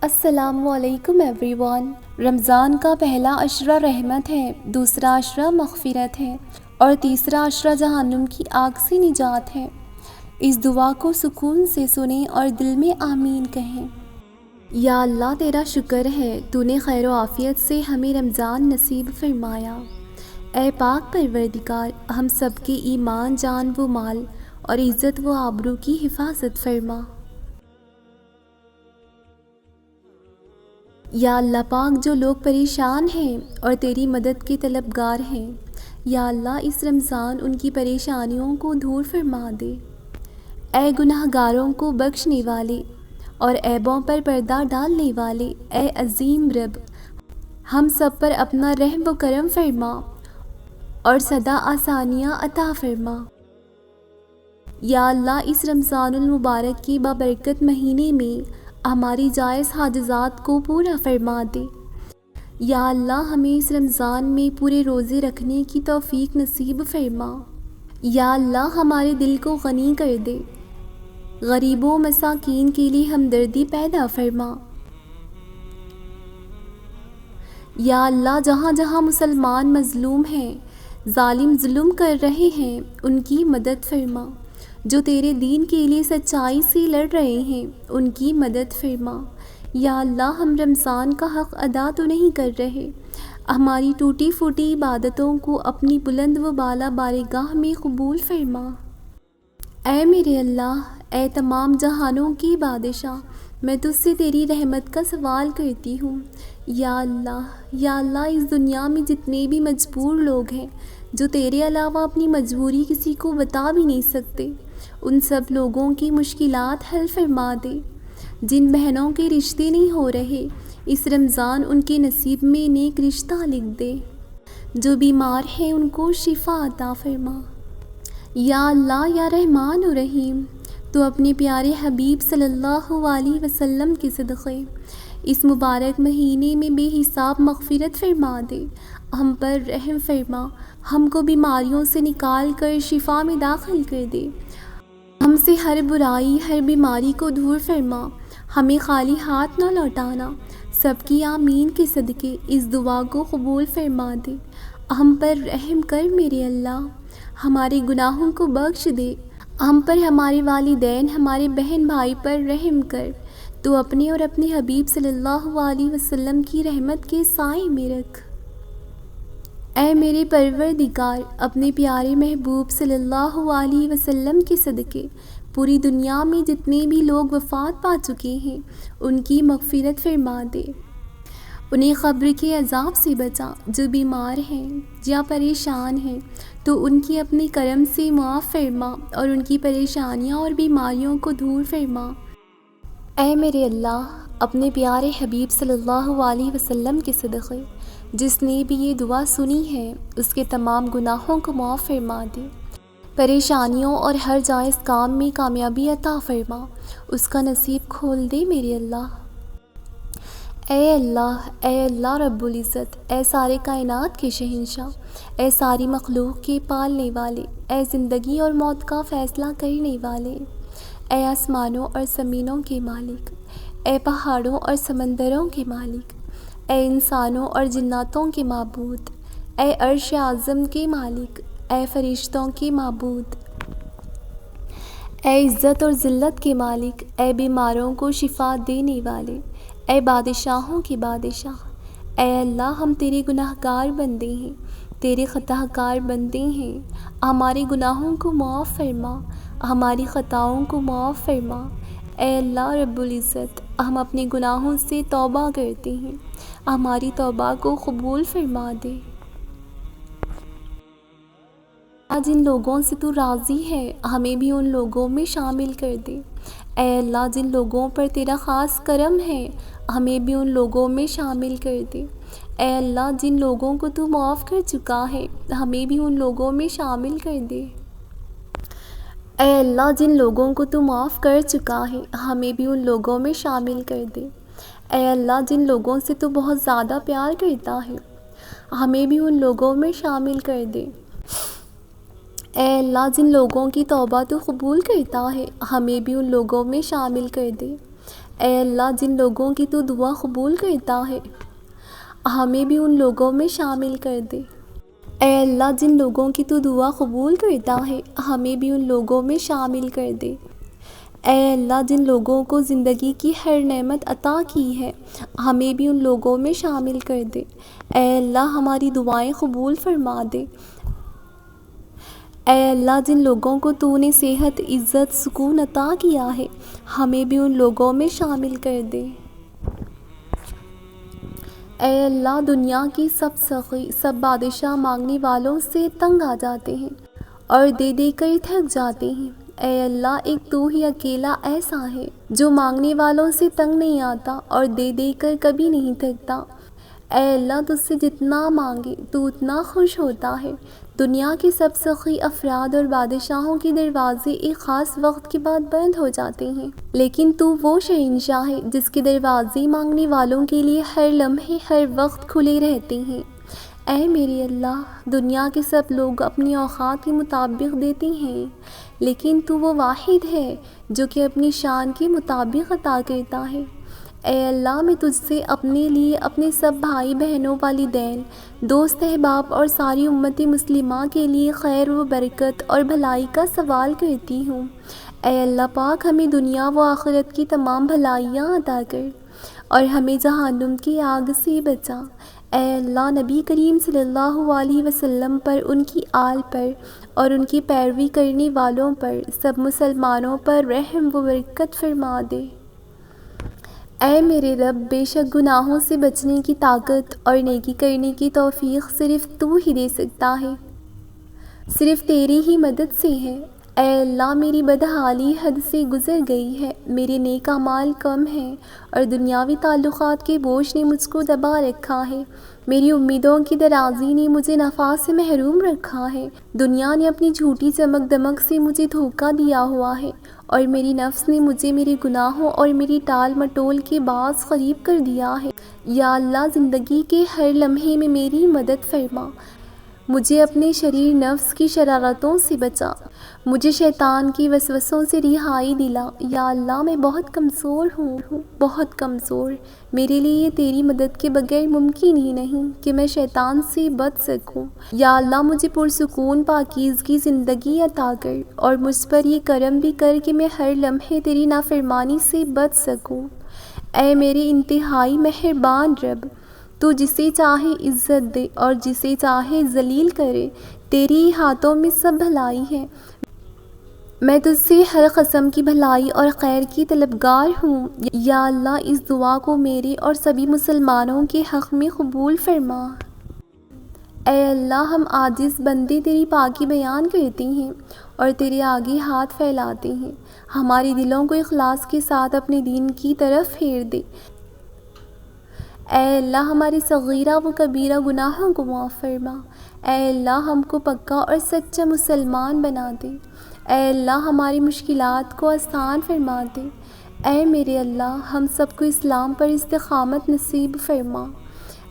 السلام علیکم every one. رمضان کا پہلا عشرہ رحمت ہے، دوسرا عشرہ مغفرت ہے اور تیسرا عشرہ جہنم کی آگ سے نجات ہے۔ اس دعا کو سکون سے سنیں اور دل میں آمین کہیں۔ یا اللہ تیرا شکر ہے تو نے خیر و عافیت سے ہمیں رمضان نصیب فرمایا۔ اے پاک پروردگار، ہم سب کے ایمان، جان و مال اور عزت و آبرو کی حفاظت فرما۔ یا اللہ پاک، جو لوگ پریشان ہیں اور تیری مدد کے طلبگار ہیں، یا اللہ اس رمضان ان کی پریشانیوں کو دور فرما دے۔ اے گناہ گاروں کو بخشنے والے اور عیبوں پر پردہ ڈالنے والے اے عظیم رب، ہم سب پر اپنا رحم و کرم فرما اور سدا آسانیاں عطا فرما۔ یا اللہ اس رمضان المبارک کے بابرکت مہینے میں ہماری جائز حاجات کو پورا فرما دے۔ یا اللہ ہمیں اس رمضان میں پورے روزے رکھنے کی توفیق نصیب فرما۔ یا اللہ ہمارے دل کو غنی کر دے، غریبوں مساکین کے لیے ہمدردی پیدا فرما۔ یا اللہ جہاں جہاں مسلمان مظلوم ہیں، ظالم ظلم کر رہے ہیں، ان کی مدد فرما۔ جو تیرے دین کے لیے سچائی سے لڑ رہے ہیں، ان کی مدد فرما۔ یا اللہ ہم رمضان کا حق ادا تو نہیں کر رہے، ہماری ٹوٹی پھوٹی عبادتوں کو اپنی بلند و بالا بارگاہ میں قبول فرما۔ اے میرے اللہ، اے تمام جہانوں کی بادشاہ، میں تجھ سے تیری رحمت کا سوال کرتی ہوں۔ یا اللہ اس دنیا میں جتنے بھی مجبور لوگ ہیں جو تیرے علاوہ اپنی مجبوری کسی کو بتا بھی نہیں سکتے، ان سب لوگوں کی مشکلات حل فرما دے۔ جن بہنوں کے رشتے نہیں ہو رہے، اس رمضان ان کے نصیب میں نیک رشتہ لکھ دے۔ جو بیمار ہیں ان کو شفا عطا فرما۔ یا اللہ، یا رحمان و رحیم، تو اپنے پیارے حبیب صلی اللہ علیہ وسلم کے صدقے اس مبارک مہینے میں بے حساب مغفرت فرما دے، ہم پر رحم فرما، ہم کو بیماریوں سے نکال کر شفا میں داخل کر دے، ہم سے ہر برائی ہر بیماری کو دور فرما، ہمیں خالی ہاتھ نہ لوٹانا۔ سب کی آمین کے صدقے اس دعا کو قبول فرما دے۔ ہم پر رحم کر میرے اللہ، ہمارے گناہوں کو بخش دے، ہم پر، ہمارے والدین، ہمارے بہن بھائی پر رحم کر، تو اپنے اور اپنے حبیب صلی اللہ علیہ وسلم کی رحمت کے سائے میں رکھ۔ اے میرے پروردگار، اپنے پیارے محبوب صلی اللہ علیہ وسلم کے صدقے پوری دنیا میں جتنے بھی لوگ وفات پا چکے ہیں ان کی مغفرت فرما دے، انہیں قبر کے عذاب سے بچا۔ جو بیمار ہیں یا پریشان ہیں تو ان کی اپنے کرم سے معاف فرما اور ان کی پریشانیاں اور بیماریوں کو دور فرما۔ اے میرے اللہ، اپنے پیارے حبیب صلی اللہ علیہ وسلم کے صدقے جس نے بھی یہ دعا سنی ہے اس کے تمام گناہوں کو معاف فرما دے، پریشانیوں اور ہر جائز کام میں کامیابی عطا فرما، اس کا نصیب کھول دے میرے اللہ۔ اے اللہ رب العزت، اے سارے کائنات کے شہنشاہ، اے ساری مخلوق کے پالنے والے، اے زندگی اور موت کا فیصلہ کرنے والے، اے آسمانوں اور زمینوں کے مالک، اے پہاڑوں اور سمندروں کے مالک، اے انسانوں اور جناتوں کے معبود، اے عرش اعظم کے مالک، اے فرشتوں کے معبود، اے عزت اور ذلت کے مالک، اے بیماروں کو شفا دینے والے، اے بادشاہوں کے بادشاہ، اے اللہ ہم تیرے گناہ گار بندے ہیں، تیرے خطا کار بندے ہیں، ہمارے گناہوں کو معاف فرما، ہماری خطاؤں کو معاف فرما۔ اے اللہ رب العزت، ہم اپنے گناہوں سے توبہ کرتے ہیں، ہماری توبہ کو قبول فرما دے۔ جن لوگوں سے تو راضی ہے ہمیں بھی ان لوگوں میں شامل کر دے۔ اے اللہ جن لوگوں پر تیرا خاص کرم ہے ہمیں بھی ان لوگوں میں شامل کر دے۔ اے اللہ جن لوگوں کو تو معاف کر چکا ہے ہمیں بھی ان لوگوں میں شامل کر دے۔ اے اللہ جن لوگوں کو تو معاف کر چکا ہے ہمیں بھی ان لوگوں میں شامل کر دے۔ اے اللہ جن لوگوں سے تو بہت زیادہ پیار کرتا ہے ہمیں بھی ان لوگوں میں شامل کر دے۔ اے اللہ جن لوگوں کی توبہ تو قبول کرتا ہے ہمیں بھی ان لوگوں میں شامل کر دے۔ اے اللہ جن لوگوں کی تو دعا قبول کرتا ہے ہمیں بھی ان لوگوں میں شامل کر دے۔ اے اللہ جن لوگوں کی تو دعا قبول کرتا ہے ہمیں بھی ان لوگوں میں شامل کر دے۔ اے اللہ جن لوگوں کو زندگی کی ہر نعمت عطا کی ہے ہمیں بھی ان لوگوں میں شامل کر دے۔ اے اللہ ہماری دعائیں قبول فرما دے۔ اے اللہ جن لوگوں کو تو نے صحت، عزت، سکون عطا کیا ہے ہمیں بھی ان لوگوں میں شامل کر دے۔ اے اللہ دنیا کی سب سخی، سب بادشاہ مانگنے والوں سے تنگ آ جاتے ہیں اور دے دے کر تھک جاتے ہیں۔ اے اللہ ایک تو ہی اکیلا ایسا ہے جو مانگنے والوں سے تنگ نہیں آتا اور دے دے کر کبھی نہیں تھکتا۔ اے اللہ تجھ سے جتنا مانگے تو اتنا خوش ہوتا ہے۔ دنیا کے سب سخی افراد اور بادشاہوں کے دروازے ایک خاص وقت کے بعد بند ہو جاتے ہیں، لیکن تو وہ شہنشاہ ہے جس کے دروازے مانگنے والوں کے لیے ہر لمحے ہر وقت کھلے رہتے ہیں۔ اے میرے اللہ دنیا کے سب لوگ اپنی اوقات کے مطابق دیتے ہیں، لیکن تو وہ واحد ہے جو کہ اپنی شان کے مطابق عطا کرتا ہے۔ اے اللہ میں تجھ سے اپنے لیے، اپنے سب بھائی بہنوں، والدین، دوست احباب اور ساری امت مسلمہ کے لیے خیر و برکت اور بھلائی کا سوال کرتی ہوں۔ اے اللہ پاک ہمیں دنیا و آخرت کی تمام بھلائیاں عطا کر اور ہمیں جہنم کی آگ سے بچا۔ اے اللہ نبی کریم صلی اللہ علیہ وسلم پر، ان کی آل پر اور ان کی پیروی کرنے والوں پر، سب مسلمانوں پر رحم و برکت فرما دے۔ اے میرے رب بے شک گناہوں سے بچنے کی طاقت اور نیکی کرنے کی توفیق صرف تو ہی دے سکتا ہے، صرف تیری ہی مدد سے ہے۔ اے اللہ میری بدحالی حد سے گزر گئی ہے، میرے نیک اعمال کم ہیں اور دنیاوی تعلقات کے بوجھ نے مجھ کو دبا رکھا ہے۔ میری امیدوں کی درازی نے مجھے نفع سے محروم رکھا ہے۔ دنیا نے اپنی جھوٹی چمک دمک سے مجھے دھوکہ دیا ہوا ہے اور میری نفس نے مجھے میرے گناہوں اور میری ٹال مٹول کے باعث قریب کر دیا ہے۔ یا اللہ زندگی کے ہر لمحے میں میری مدد فرما، مجھے اپنے شریر نفس کی شرارتوں سے بچا، مجھے شیطان کی وسوسوں سے رہائی دلا۔ یا اللہ میں بہت کمزور ہوں، بہت کمزور، میرے لیے تیری مدد کے بغیر ممکن ہی نہیں کہ میں شیطان سے بچ سکوں۔ یا اللہ مجھے پرسکون پاکیزگی زندگی عطا کر اور مجھ پر یہ کرم بھی کر کہ میں ہر لمحے تیری نافرمانی سے بچ سکوں۔ اے میرے انتہائی مہربان رب، تو جسے چاہے عزت دے اور جسے چاہے ذلیل کرے، تیری ہی ہاتھوں میں سب بھلائی ہے۔ میں تجھ سے ہر قسم کی بھلائی اور خیر کی طلبگار ہوں۔ یا اللہ اس دعا کو میرے اور سبھی مسلمانوں کے حق میں قبول فرما۔ اے اللہ ہم عاجز بندے تیری پاکی بیان کرتے ہیں اور تیرے آگے ہاتھ پھیلاتے ہیں، ہمارے دلوں کو اخلاص کے ساتھ اپنے دین کی طرف پھیر دے۔ اے اللہ ہمارے صغیرہ و کبیرہ گناہوں کو معاف فرما۔ اے اللہ ہم کو پکا اور سچا مسلمان بنا دے۔ اے اللہ ہماری مشکلات کو آسان فرما دے۔ اے میرے اللہ ہم سب کو اسلام پر استقامت نصیب فرما۔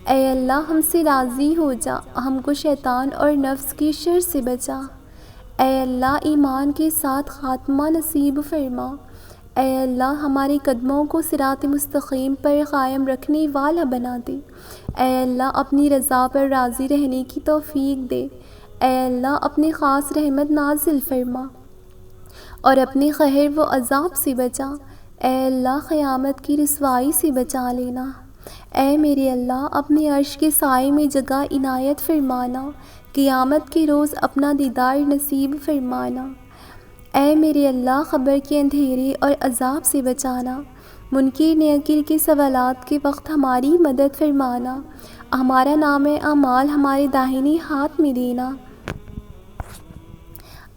اے اللہ ہم سے راضی ہو جا، ہم کو شیطان اور نفس کی شر سے بچا۔ اے اللہ ایمان کے ساتھ خاتمہ نصیب فرما۔ اے اللہ ہمارے قدموں کو صراط مستقیم پر قائم رکھنے والا بنا دے۔ اے اللہ اپنی رضا پر راضی رہنے کی توفیق دے۔ اے اللہ اپنی خاص رحمت نازل فرما اور اپنے قہر و عذاب سے بچا۔ اے اللہ قیامت کی رسوائی سے بچا لینا۔ اے میرے اللہ اپنے عرش کے سائے میں جگہ عنایت فرمانا، قیامت کے روز اپنا دیدار نصیب فرمانا۔ اے میرے اللہ قبر کے اندھیرے اور عذاب سے بچانا، منکر نکیر کے سوالات کے وقت ہماری مدد فرمانا، ہمارا نام اعمال ہمارے داہنے ہاتھ میں دینا۔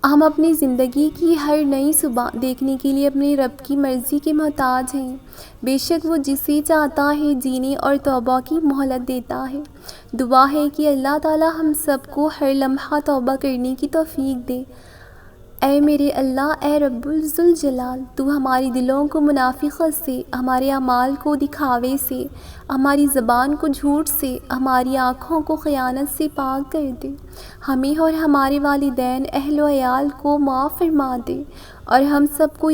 ہم اپنی زندگی کی ہر نئی صبح دیکھنے کے لیے اپنے رب کی مرضی کے محتاج ہیں، بے شک وہ جسے چاہتا ہے جینے اور توبہ کی مہلت دیتا ہے۔ دعا ہے کہ اللہ تعالی ہم سب کو ہر لمحہ توبہ کرنے کی توفیق دے۔ اے میرے اللہ، اے رب ذوالجلال، تو ہماری دلوں کو منافقت سے، ہمارے اعمال کو دکھاوے سے، ہماری زبان کو جھوٹ سے، ہماری آنکھوں کو خیانت سے پاک کر دے۔ ہمیں اور ہمارے والدین، اہل و عیال کو معاف فرما دے اور ہم سب کو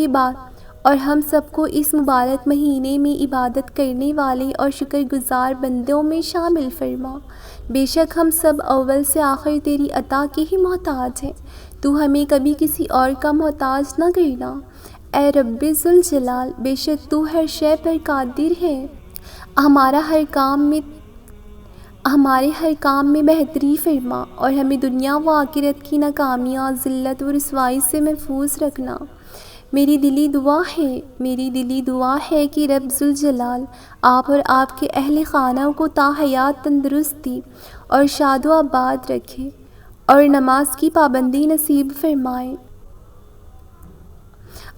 اور ہم سب کو اس مبارک مہینے میں عبادت کرنے والے اور شکر گزار بندوں میں شامل فرما۔ بے شک ہم سب اول سے آخر تیری عطا کے ہی محتاج ہیں، تو ہمیں کبھی کسی اور کا محتاج نہ کرنا۔ اے رب ذوالجلال، بے شک تو ہر شے پر قادر ہے، ہمارے ہر کام میں بہتری فرما اور ہمیں دنیا و آخرت کی ناکامیاں، ذلت و رسوائی سے محفوظ رکھنا۔ میری دلی دعا ہے کہ رب ذوالجلال آپ اور آپ کے اہل خانہ کو تا حیات تندرستی اور شاد و آباد رکھے اور نماز کی پابندی نصیب فرمائے،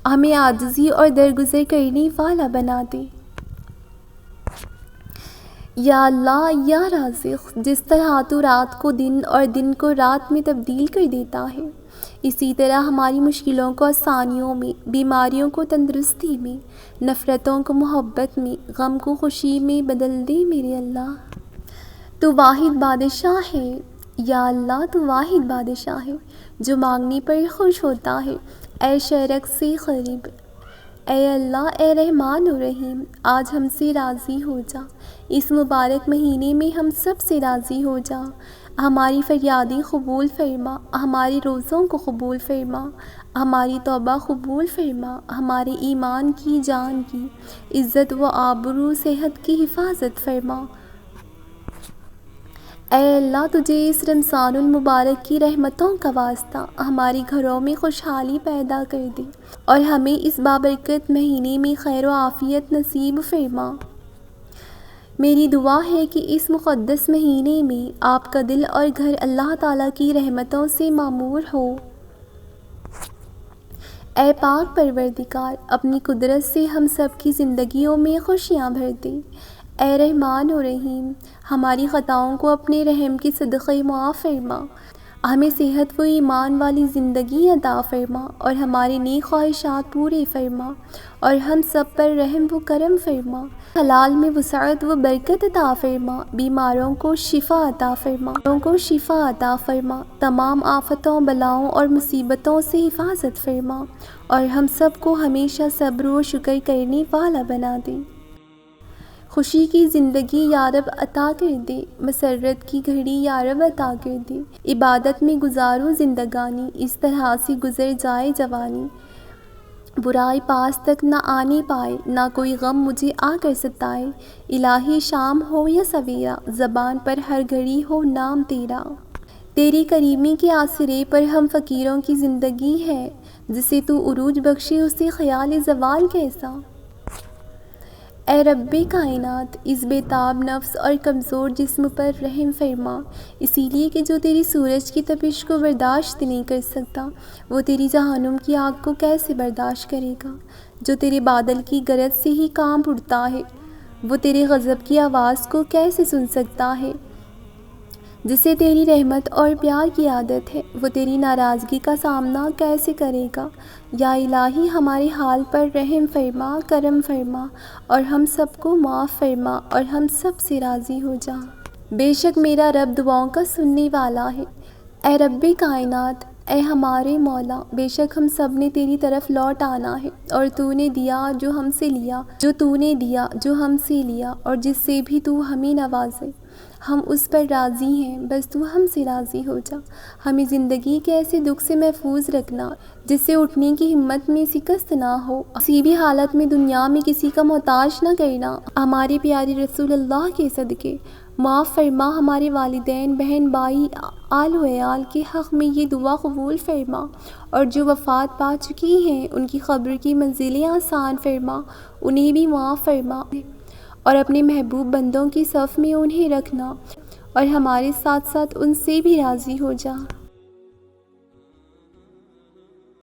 ہمیں عاجزی اور درگزر کرنے والا بنا دے۔ یا اللہ یا رازق، جس طرح تو رات کو دن اور دن کو رات میں تبدیل کر دیتا ہے، اسی طرح ہماری مشکلوں کو آسانیوں میں، بیماریوں کو تندرستی میں، نفرتوں کو محبت میں، غم کو خوشی میں بدل دے میرے اللہ۔ تو واحد بادشاہ ہے، یا اللہ تو واحد بادشاہ ہے جو مانگنے پر خوش ہوتا ہے۔ اے شرک سے قریب، اے اللہ، اے رحمان و رحیم، آج ہم سے راضی ہو جا، اس مبارک مہینے میں ہم سب سے راضی ہو جا، ہماری فریادیں قبول فرما، ہمارے روزوں کو قبول فرما، ہماری توبہ قبول فرما، ہمارے ایمان کی، جان کی، عزت و آبرو، صحت کی حفاظت فرما۔ اے اللہ، تجھے اس رمضان المبارک کی رحمتوں کا واسطہ ہمارے گھروں میں خوشحالی پیدا کر دے اور ہمیں اس بابرکت مہینے میں خیر و عافیت نصیب فرما۔ میری دعا ہے کہ اس مقدس مہینے میں آپ کا دل اور گھر اللہ تعالیٰ کی رحمتوں سے معمور ہو۔ اے پاک پروردگار، اپنی قدرت سے ہم سب کی زندگیوں میں خوشیاں بھر دے۔ اے رحمان و رحیم، ہماری خطاؤں کو اپنے رحم کے صدقے معاف فرما، ہمیں صحت و ایمان والی زندگی عطا فرما اور ہمارے نیک خواہشات پورے فرما اور ہم سب پر رحم و کرم فرما، حلال میں وسعت و برکت عطا فرما، بیماروں کو شفا عطا فرما، تمام آفتوں، بلاؤں اور مصیبتوں سے حفاظت فرما اور ہم سب کو ہمیشہ صبر و شکر کرنے والا بنا دے۔ خوشی کی زندگی یا رب عطا کر دے، مسرت کی گھڑی یا رب عطا کر دے، عبادت میں گزارو زندگانی، اس طرح سے گزر جائے جوانی، برائی پاس تک نہ آنے پائے، نہ کوئی غم مجھے آ کر ستائے، الہی شام ہو یا سویرا، زبان پر ہر گھڑی ہو نام تیرا۔ تیری کریمی کے آسرے پر ہم فقیروں کی زندگی ہے، جسے تو عروج بخشے اسے خیال زوال کیسا۔ اے رب کائنات، اس بے تاب نفس اور کمزور جسم پر رحم فرما، اسی لیے کہ جو تیری سورج کی تپش کو برداشت نہیں کر سکتا، وہ تیری جہنم کی آگ کو کیسے برداشت کرے گا؟ جو تیرے بادل کی گرج سے ہی کانپ اٹھتا ہے، وہ تیرے غضب کی آواز کو کیسے سن سکتا ہے؟ جسے تیری رحمت اور پیار کی عادت ہے، وہ تیری ناراضگی کا سامنا کیسے کرے گا؟ یا الہی، ہمارے حال پر رحم فرما، کرم فرما اور ہم سب کو معاف فرما اور ہم سب سے راضی ہو جا۔ بے شک میرا رب دعاؤں کا سننے والا ہے۔ اے رب کائنات، اے ہمارے مولا، بے شک ہم سب نے تیری طرف لوٹ آنا ہے اور تو نے دیا جو ہم سے لیا، جو تو نے دیا جو ہم سے لیا اور جس سے بھی تو ہمیں نوازے، ہم اس پر راضی ہیں، بس تو ہم سے راضی ہو جا۔ ہمیں زندگی کے ایسے دکھ سے محفوظ رکھنا جس سے اٹھنے کی ہمت میں شکست نہ ہو، کسی بھی حالت میں دنیا میں کسی کا محتاج نہ کرنا۔ ہمارے پیارے رسول اللہ کے صدقے معاف فرما، ہمارے والدین، بہن، بھائی، آل و عیال کے حق میں یہ دعا قبول فرما اور جو وفات پا چکی ہیں ان کی قبر کی منزلیں آسان فرما، انہیں بھی معاف فرما اور اپنے محبوب بندوں کی صف میں انہیں رکھنا اور ہمارے ساتھ ساتھ ان سے بھی راضی ہو جا۔